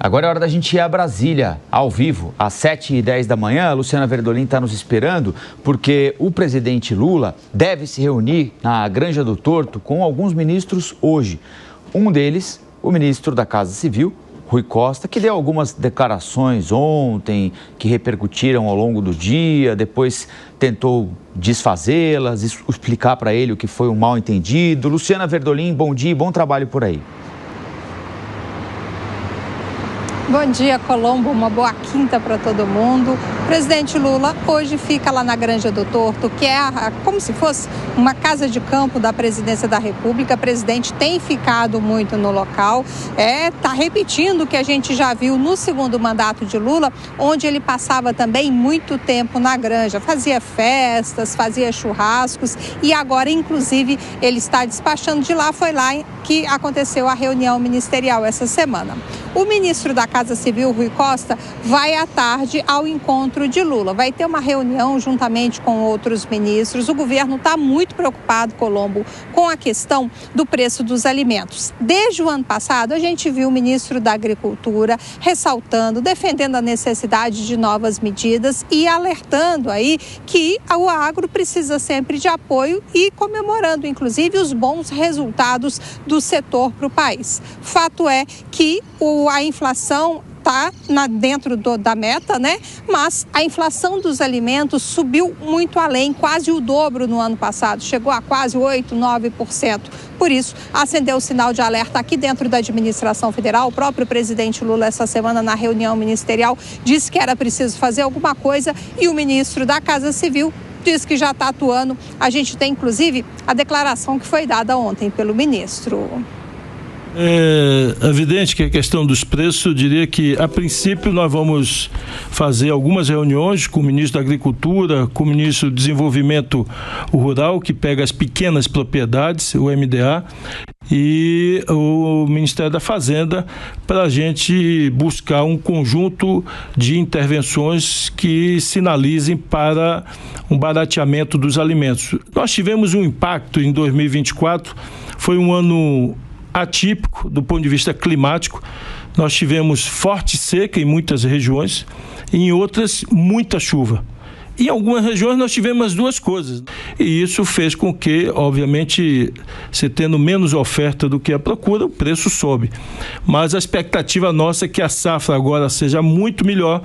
Agora é hora da gente ir a Brasília, ao vivo, às 7h10 da manhã. A Luciana Verdolim está nos esperando, porque o presidente Lula deve se reunir na Granja do Torto com alguns ministros hoje. Um deles, o ministro da Casa Civil, Rui Costa, que deu algumas declarações ontem, que repercutiram ao longo do dia, depois tentou desfazê-las, explicar para ele o que foi um mal-entendido. Luciana Verdolim, bom dia e bom trabalho por aí. Bom dia, Colombo. Uma boa quinta para todo mundo. O presidente Lula hoje fica lá na Granja do Torto, que é como se fosse uma casa de campo da presidência da República. O presidente tem ficado muito no local. Está repetindo o que a gente já viu no segundo mandato de Lula, onde ele passava também muito tempo na granja. Fazia festas, fazia churrascos e agora, inclusive, ele está despachando de lá. Foi lá que aconteceu a reunião ministerial essa semana. O ministro da Casa Civil, Rui Costa, vai à tarde ao encontro de Lula. Vai ter uma reunião juntamente com outros ministros. O governo está muito preocupado, Colombo, com a questão do preço dos alimentos. Desde o ano passado, a gente viu o ministro da Agricultura ressaltando, defendendo a necessidade de novas medidas e alertando aí que o agro precisa sempre de apoio e comemorando, inclusive, os bons resultados do setor para o país. Fato é que a inflação está dentro da meta, né? Mas a inflação dos alimentos subiu muito além, quase o dobro no ano passado, chegou a quase 8%, 9%. Por isso, acendeu o sinal de alerta aqui dentro da administração federal. O próprio presidente Lula, essa semana, na reunião ministerial, disse que era preciso fazer alguma coisa e o ministro da Casa Civil disse que já está atuando. A gente tem, inclusive, a declaração que foi dada ontem pelo ministro. É evidente que a questão dos preços, eu diria que, a princípio, nós vamos fazer algumas reuniões com o ministro da Agricultura, com o ministro do Desenvolvimento Rural, que pega as pequenas propriedades, o MDA, e o Ministério da Fazenda, para a gente buscar um conjunto de intervenções que sinalizem para um barateamento dos alimentos. Nós tivemos um impacto em 2024, foi um ano atípico do ponto de vista climático. Nós tivemos forte seca em muitas regiões, em outras muita chuva. Em algumas regiões nós tivemos as duas coisas. E isso fez com que, obviamente, se tendo menos oferta do que a procura, o preço sobe. Mas a expectativa nossa é que a safra agora seja muito melhor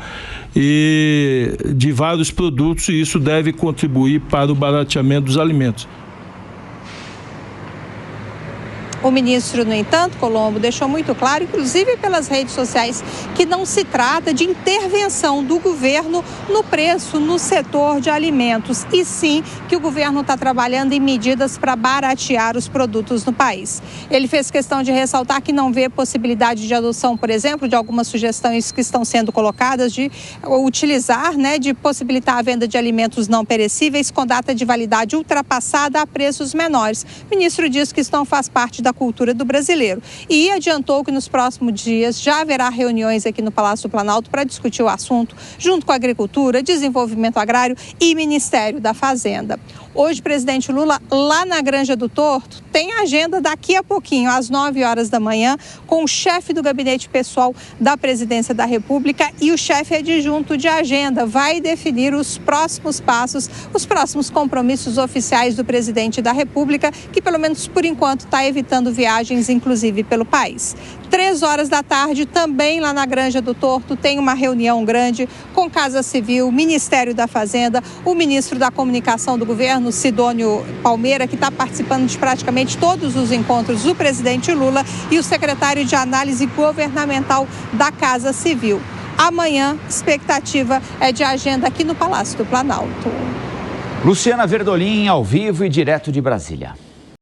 e de vários produtos, e isso deve contribuir para o barateamento dos alimentos. O ministro, no entanto, Colombo, deixou muito claro, inclusive pelas redes sociais, que não se trata de intervenção do governo no preço, no setor de alimentos, e sim que o governo está trabalhando em medidas para baratear os produtos no país. Ele fez questão de ressaltar que não vê possibilidade de adoção, por exemplo, de algumas sugestões que estão sendo colocadas de utilizar, de possibilitar a venda de alimentos não perecíveis com data de validade ultrapassada a preços menores. O ministro disse que isso não faz parte da cultura do brasileiro e adiantou que nos próximos dias já haverá reuniões aqui no Palácio do Planalto para discutir o assunto, junto com a Agricultura, Desenvolvimento Agrário e Ministério da Fazenda. Hoje, o presidente Lula, lá na Granja do Torto, tem agenda daqui a pouquinho, às 9 horas da manhã, com o chefe do gabinete pessoal da Presidência da República e o chefe adjunto de agenda. Vai definir os próximos passos, os próximos compromissos oficiais do presidente da República, que pelo menos por enquanto está evitando viagens, inclusive pelo país. 3 horas da tarde, também lá na Granja do Torto, tem uma reunião grande com Casa Civil, Ministério da Fazenda, o ministro da Comunicação do governo, Sidônio Palmeira, que está participando de praticamente todos os encontros do presidente Lula, e o secretário de Análise Governamental da Casa Civil. Amanhã, expectativa é de agenda aqui no Palácio do Planalto. Luciana Verdolim, ao vivo e direto de Brasília.